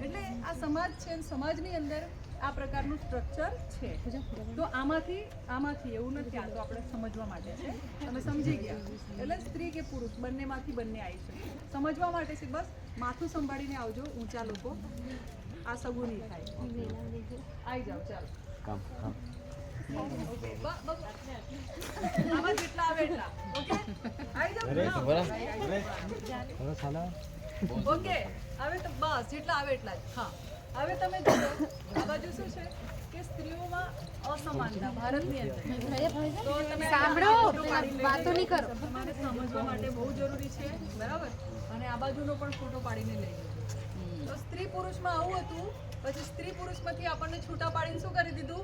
એટલે આ સમાજ છે, સમાજની અંદર આ પ્રકારનું સ્ટ્રક્ચર છે. તો આમાંથી એવું નથી, આ તો આપણે સમજવા માટે છે. તમે સમજી ગયા એટલે સ્ત્રી કે પુરુષ બંનેમાંથી બંને આવી શકે. સમજવા માટે છે, બસ માથું સંભાળીને આવજો ઊંચા લોકો, આ સગું નહીં થાય. આવી જાઓ, ચાલો. ઓકે, આમાં જેટલા આવે એટલા. ઓકે, આવી જાઓ. ઓકે, હવે તો બસ જેટલા આવે એટલા જ. હા, હવે તમે જુઓ આ બાજુ શું છે કે સ્ત્રીઓમાં અસમાનતા ભારતની અંદર. તો તમે સાંભળો, વાતો નહીં કરો. તમારે સમજવા માટે બહુ જરૂરી છે, બરાબર? અને આ બાજુનો પણ ફોટો પાડીને લઈ જજો. તો સ્ત્રી પુરુષમાં આવું હતું, પછી સ્ત્રી પુરુષમાંથી આપણને છૂટા પાડીને શું કરી દીધું?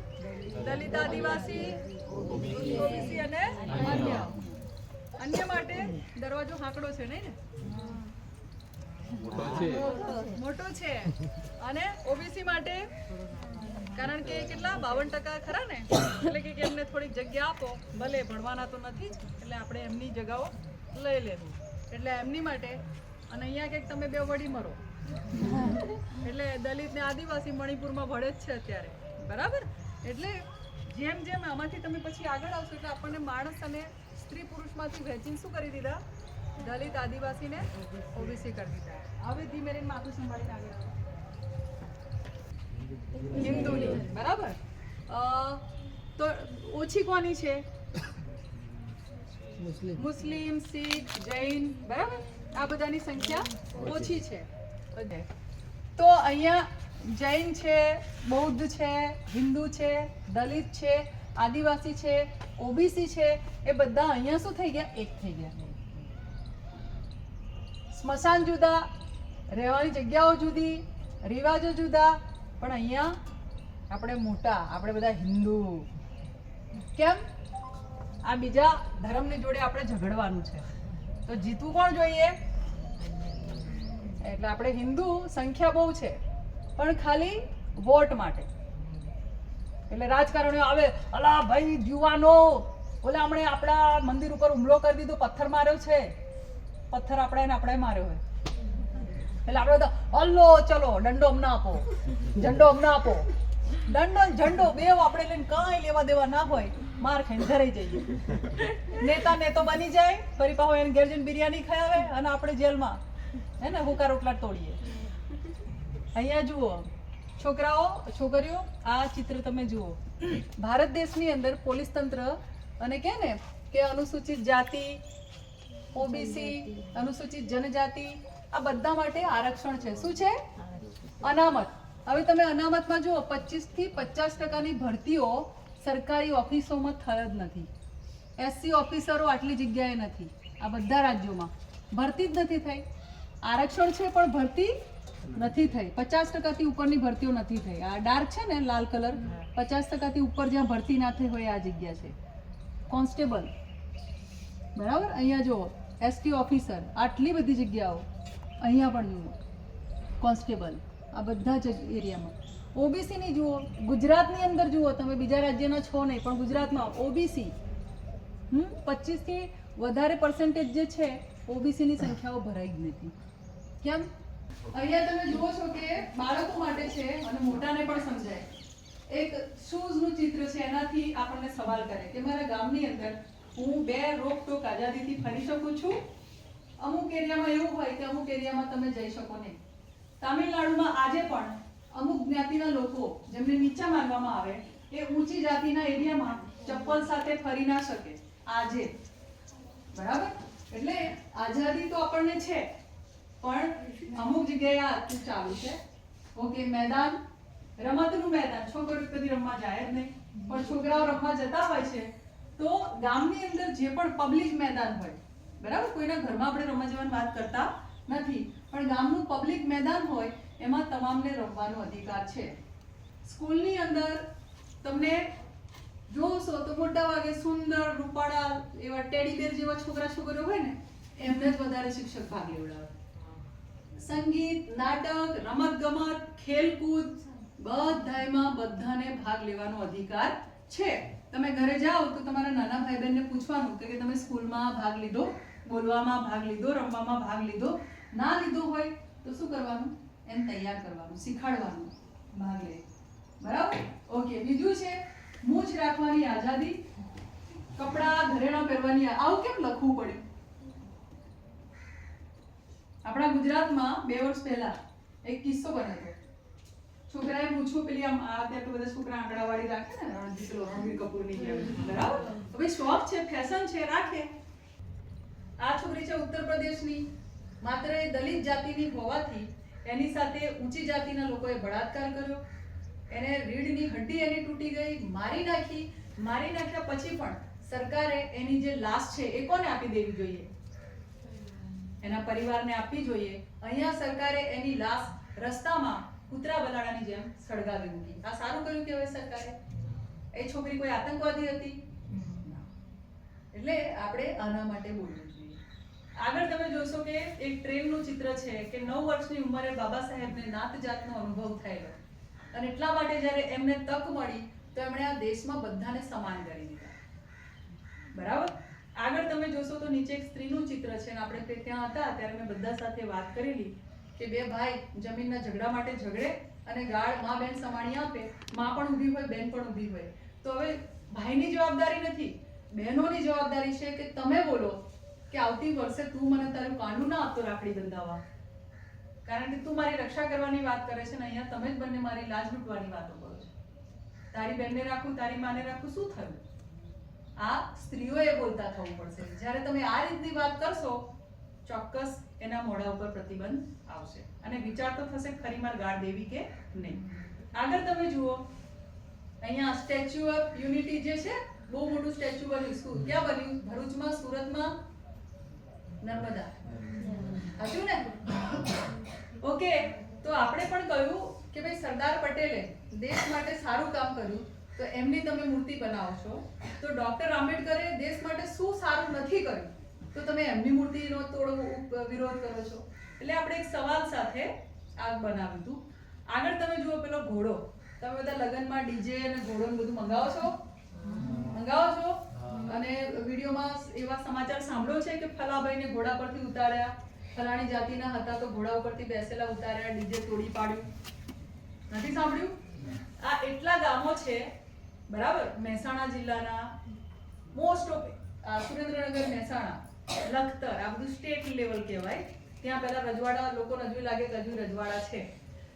દલિત, આદિવાસી, ઓબીસી અને અન્ય માટે દરવાજો હાંકડો છે નહીં ને? મોટો છે. અને ઓબીસી માટે કારણ કે કેટલા 52% ખરા ને, એટલે કે એમને થોડીક જગ્યા આપો, ભલે ભણવાના તો નથી જ, એટલે આપણે એમની જગાઓ લઈ લેવું, એટલે એમની માટે. અને અહીંયા કંઈક તમે બે વડી મરો, એટલે દલિત ને આદિવાસી મણિપુરમાં ભળે જ છે અત્યારે, બરાબર? એટલે જેમ જેમ આમાંથી તમે પછી આગળ આવશો એટલે આપણને માણસ અને સ્ત્રી પુરુષમાંથી વહેંચીને શું કરી દીધા? દલિત, આદિવાસી ને ઓબીસી કરી દીધા. હવે ધીમે રહીને માથું સંભાળીને આગળ આવો. હિન્દુની, બરાબર? તો ઓછી કોની છે? મુસ્લિમ, શીખ, જૈન, બરાબર? આ બધાની સંખ્યા ઓછી છે. તો અહીંયા જૈન છે, બૌદ્ધ છે, હિન્દુ છે, દલિત છે, આદિવાસી છે, ઓબીસી છે, એ બધા અહીંયા શું થઈ ગયા? એક થઈ ગયા. સ્મશાન જુદા, રહેવાની જગ્યાઓ જુદી, રિવાજો જુદા, પણ અહીંયા આપણે મોટા, આપણે બધા હિન્દુ. કેમ? આ બીજા ધર્મની જોડે આપણે ઝઘડવાનું છે, તો જીતવું કોણ જોઈએ? એટલે આપણે હિન્દુ સંખ્યા બહુ છે, પણ ખાલી વોટ માટે. એટલે રાજકારણીઓ આવે, અલા ભાઈ યુવાનો, ઓલા હમણે આપણા મંદિર ઉપર હુમલો કરી દીધો, પથ્થર માર્યો છે. પથ્થર આપણે માર્યો હોય એટલે આપણે તો હલ્લો ચલો દંડો અમને આપો, ઝંડો અમને આપો. દંડો ઝંડો બે આપણે લઈને કાંઈ લેવા દેવા ના હોય, માર ખાઈને ઘરે જઈએ. નેતો બની જાય, ફરી પાછો એને ઘેર જઈને બિરયાની ખાઈ આવે અને આપણે જેલમાં હે ને હુકા રોટલા તોડીએ. અહીંયા જુઓ છોકરાઓ, છોકરીઓ, આ ચિત્ર તમે જુઓ. ભારત દેશની અંદર પોલીસ તંત્ર અને કે ને કે અનુસૂચિત જાતિ, ઓબીસી, અનુસૂચિત જનજાતિ, આ બધા માટે આરક્ષણ છે. શું છે? અનામત. હવે તમે અનામતમાં જુઓ 25 થી 50% ભરતીઓ સરકારી ઓફિસોમાં થઈ જ નથી. એસસી ઓફિસરો આટલી જગ્યાએ નથી. આ બધા રાજ્યોમાં ભરતી જ નથી થઈ. આરક્ષણ છે પણ ભરતી નથી થઈ. 50% થી ઉપરની ભરતીઓ નથી થઈ. આ ડાર્ક છે ને લાલ કલર, 50% થી ઉપર જ્યાં ભરતી ના થઈ હોય આ જગ્યા છે. કોન્સ્ટેબલ, બરાબર? અહીંયા જુઓ એસટી ઓફિસર, આટલી બધી જગ્યાઓ. અહીંયા પણ જુઓ કોન્સ્ટેબલ, આ બધા જ એરિયામાં. ઓબીસીની જુઓ, ગુજરાતની અંદર જુઓ તમે, બીજા રાજ્યના છો નહીં, પણ ગુજરાતમાં ઓબીસી 25 થી વધારે પર્સન્ટેજ જે છે ઓબીસીની સંખ્યાઓ ભરાઈ જ નથી. કેમ? અહીંયા તમે જુઓ છો કે બાળકો માટે છે અને મોટાને પણ સમજાય. એક શૂઝનું ચિત્ર છે, એનાથી આપણને સવાલ કરે કે મારા ગામની અંદર હું બે રોકટોક આઝાદીથી ફરી શકું છું. અમુક એરિયામાં એવું હોય કે અમુક એરિયામાં તમે જઈ શકો નહીં. તામિલનાડુમાં આજે પણ અમુક જ્ઞાતિના લોકો જેમને નીચા માનવામાં આવે એ ઊંચી જાતિના એરિયામાં ચપ્પલ સાથે ફરી ના શકે આજે, બરાબર? એટલે આઝાદી તો આપણને છે, પણ અમુક જગ્યાએ આ ચાલુ છે. ઓકે, મેદાન, રમતનું મેદાન, છોકરીઓ કદી રમવા જાય જ નહીં, પણ છોકરાઓ રમવા જતા હોય છે. તો ગામની અંદર જે પણ પબ્લિક મેદાન હોય, બરાબર? કોઈના ઘરમાં આપણે રમવા જવાની વાત કરતા નથી, પણ ગામનું પબ્લિક મેદાન હોય એમાં તમામને રમવાનો અધિકાર છે. સ્કૂલની અંદર તમને જોશો તો મોટા ભાગે સુંદર રૂપાળા એવા ટેડીબેર જેવા છોકરા છોકરીઓ હોય ને એમને જ વધારે શિક્ષક ભાગ લેવડાવે. સંગીત, નાટક, રમત ગમત, ખેલકૂદ, બધામાં બધાને ભાગ લેવાનો અધિકાર છે. તમે ઘરે જાઓ તો તમારા નાના ભાઈ બહેનને પૂછવાનું કે તમે સ્કૂલમાં ભાગ લીધો, બોલવામાં ભાગ લીધો, રમવામાં ભાગ લીધો. ના લીધો હોય તો શું કરવાનું? એમ તૈયાર કરવાનું, શીખવાડવાનું, ભાગ લે. બરાબર? ઓકે. બીજું છે મૂછ રાખવાની આઝાદી, કપડાં ઘરેણાં પહેરવાની. આવું કેમ લખવું પડ્યું? આપણા ગુજરાતમાં 2 વર્ષ પહેલા એક કિસ્સો બન્યો હતો. છોકરાએ પૂછ્યું, પેલી આમ અત્યારે તો બધા છોકરા આંકડાવાળી રાખે ને, રણબીર કપૂરની જેમ. બરાબર? તો ભાઈ શોખ છે, ફેશન છે, રાખે. આ છોકરી છે ઉત્તર પ્રદેશની, માત્ર એ દલિત જાતિની હોવાથી એની સાથે ઊંચી જાતિના લોકોએ બળાત્કાર કર્યો. એને રીઢની હડ્ડી એની તૂટી ગઈ, મારી નાખ્યા પછી પણ સરકારે એની જે લાશ છે એ કોને આપી દેવી જોઈએ? એના પરિવારને આપવી જોઈએ. અહીંયા સરકારે એની લાશ રસ્તામાં કૂતરા બલાડાની જેમ સળગાવી મૂકી. આ સારું કર્યું કહેવાય સરકારે? એ છોકરી કોઈ આતંકવાદી હતી? એટલે આપણે આના માટે બોલવું જોઈએ. આગળ તમે જોશો કે એક ટ્રેનનું ચિત્ર છે કે 9 વર્ષની ઉંમરે બાબા સાહેબને નાત જાતનો અનુભવ થયેલો અને એટલા માટે જ્યારે એમને તક મળી તો એમણે આ દેશમાં બધાને સમાન કરી દીધા. બરાબર? આગળ તમે જોશો તો નીચે એક સ્ત્રીનું ચિત્ર છે અને આપણે ત્યાં હતા ત્યારે મેં બધા સાથે વાત કરેલી કે 2 ભાઈ જમીનના ઝઘડા માટે ઝઘડે અને ગાળ માં બેન સમાણી આપે, માં પણ ઊભી હોય, બેન પણ ઊભી હોય. તો હવે ભાઈની જવાબદારી નથી, બહેનોની જવાબદારી છે કે તમે બોલો કે આવતી વર્ષે તું મને તારું કાંડું ના આપતો રાખડી બંધાવવા, કારણ કે તું મારી રક્ષા કરવાની વાત કરે છે ને અહીંયા તમે જ બંને મારી લાજ લૂંટવાની વાતો કરો છો. તારી બહેનને રાખું, તારી માને રાખું, શું થયું? આ સ્ત્રીઓએ બોલતા થવું પડશે. જ્યારે તમે આ રીતની વાત કરશો ચોક્કસ એના મોઢા ઉપર પ્રતિબંધ આવશે અને વિચાર તો થશે ખરી માર ગાળ દેવી કે નહીં. આગળ તમે જુઓ, અહીંયા સ્ટેચ્યુ ઓફ યુનિટી જે છે, બહુ મોટું સ્ટેચ્યુ બન્યું. શું ક્યાં બન્યું? ભરૂચમાં, સુરતમાં, નર્મદા હતું ને? ઓકે. તો આપણે પણ કહ્યું કે ભાઈ સરદાર પટેલે દેશ માટે સારું કામ કર્યું તો એમની તમે મૂર્તિ બનાવો છો, તો ડોક્ટર આંબેડકરે દેશ માટે શું સારું નથી કર્યું તો તમે એમની મૂર્તિનો વિરોધ કરો છો. એટલે આપણે એક સવાલ સાથે આ બનાવ્યું હતું. આગળ તમે જુઓ પેલો ઘોડો. તમે બધા લગ્નમાં ડીજે અને ઘોડો ને બધું મંગાવો છો? અને વિડીયોમાં એવા સમાચાર સાંભળ્યો છે કે ફલાભાઈને ઘોડા પરથી ઉતાર્યા, ફલાણી જાતિના હતા તો ઘોડા ઉપરથી બેસેલા ઉતાર્યા, ડીજે તોડી પાડ્યું? નથી સાંભળ્યું? આ એટલા ગામો છે, બરાબર? મહેસાણા જિલ્લાના મોસ્ટ ઓફ સુરેન્દ્રનગર, મહેસાણા, લખતર, આ બધું સ્ટેટ લેવલ કહેવાય. ત્યાં પહેલા રજવાડા, લોકો રજવી લાગે કે હજુ રજવાડા છે.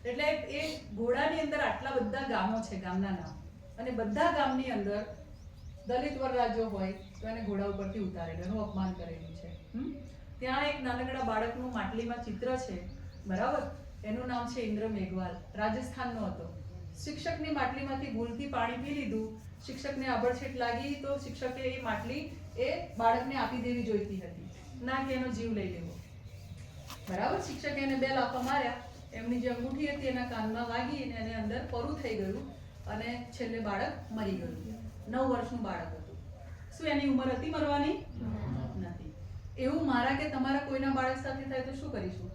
એટલે એ ઘોડાની અંદર આટલા બધા ગામો છે, ગામના નામ, અને બધા ગામની અંદર દલિત વરરાજો હોય તો એને ઘોડા ઉપરથી ઉતારેલું, એનું અપમાન કરેલું છે. ત્યાં એક નાનકડા બાળકનું માટલીમાં ચિત્ર છે, બરાબર? એનું નામ છે ઇન્દ્ર મેઘવાલ, રાજસ્થાનનો હતો. શિક્ષકની માટલીમાંથી ભૂલથી પાણી પી લીધું, શિક્ષકને આભડછેટ લાગી તો શિક્ષકે એ માટલી એ બાળકને આપી દેવી જોઈતી હતી, ના કે એનો જીવ લઈ લેવો. બરાબર? શિક્ષકે એને 2 લાફા માર્યા, એમની જે અંગૂઠી હતી એના કાનમાં વાગી અને એને અંદર પરું થઈ ગયું અને છેલ્લે બાળક મરી ગયું. 9 વર્ષનું બાળક હતું. શું એની ઉંમર હતી મરવાની? નથી. એવું મારા કે તમારા કોઈના બાળક સાથે થાય તો શું કરીશું?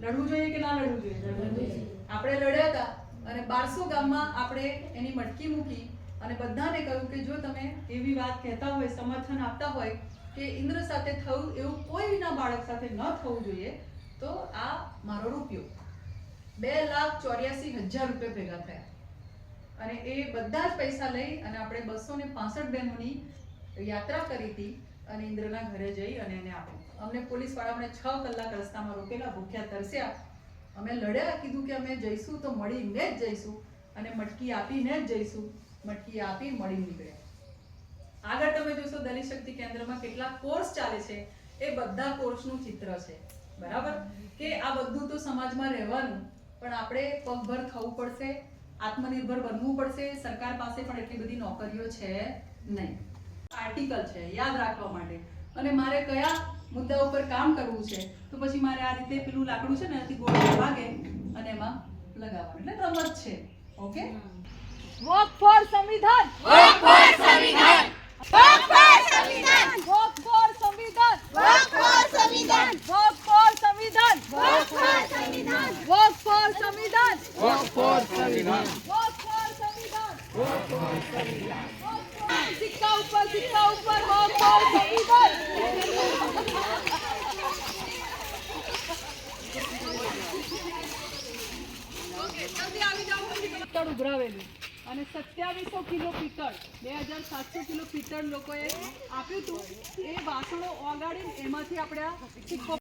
લડવું જોઈએ કે ના લડવું જોઈએ? આપણે લડ્યા હતા અને 1200 ગામમાં આપણે એની મટકી મૂકી અને બધાને કહ્યું કે જો તમે એવી વાત કહેતા હોય, સમર્થન આપતા હોય કે ઇન્દ્ર સાથે થયું એવું કોઈના બાળક સાથે ન થવું જોઈએ, તો આ મારો રૂપિયો 2,84,000 રૂપિયા ભેગા થયા અને એ બધા જ પૈસા લઈ અને આપણે 265 બહેનોની યાત્રા કરી હતી અને ઇન્દ્રના ઘરે જઈ અને એને આપ્યું. અમને પોલીસ વાળા અમને 6 કલાક રસ્તામાં રોકેલા, ભૂખ્યા તરસ્યા. અમે લડ્યા, કીધું કે અમે જઈશું તો મળીને જ જઈશું અને મટકી આપીને જ જઈશું. મટકી આપી મળી નીકળ્યા. આગળ તમે જોશો દલિત શક્તિ કેન્દ્રમાં કેટલા કોર્સ ચાલે છે, એ બધા કોર્સનું ચિત્ર છે. બરાબર? કે આ બધું તો સમાજમાં રહેવાનું, પણ આપણે પગભર થવું પડશે, આત્મનિર્ભર બનવું પડશે. સરકાર પાસે પણ એટલી બધી નોકરીઓ છે નહીં. આર્ટિકલ છે યાદ રાખવા માટે, અને મારે કયા મુદ્દા ઉપર કામ કરવું છે તો પછી મારે આ રીતે પેલું લાકડું છે ને એનાથી ગોળ વાગે અને એમાં લગાવવાનું. એટલે રમત છે. ઓકે? વર્ક ફોર સંવિધાન, વર્ક ફોર સંવિધાન, વર્ક ફોર સંવિધાન, વર્ક ફોર સંવિધાન, વર્ક ફોર સંવિધાન, વર્ક ફોર સંવિધાન, વર્ક ફોર સંવિધાન, વર્ક ફોર સંવિધાન, વર્ક ફોર સંવિધાન, વર્ક ફોર સંવિધાન, વર્ક ફોર સંવિધાન. સિક્કા ઉપર વર્ક ફોર સંવિધાન. પિત્તળ ઉઘરાવેલું અને 2700 કિલો પિત્તળ 2700 કિલો પિત્તળ લોકોએ આપ્યું હતું. એ વાસણો ઓગાળીને એમાંથી આપણે આ સિક્કો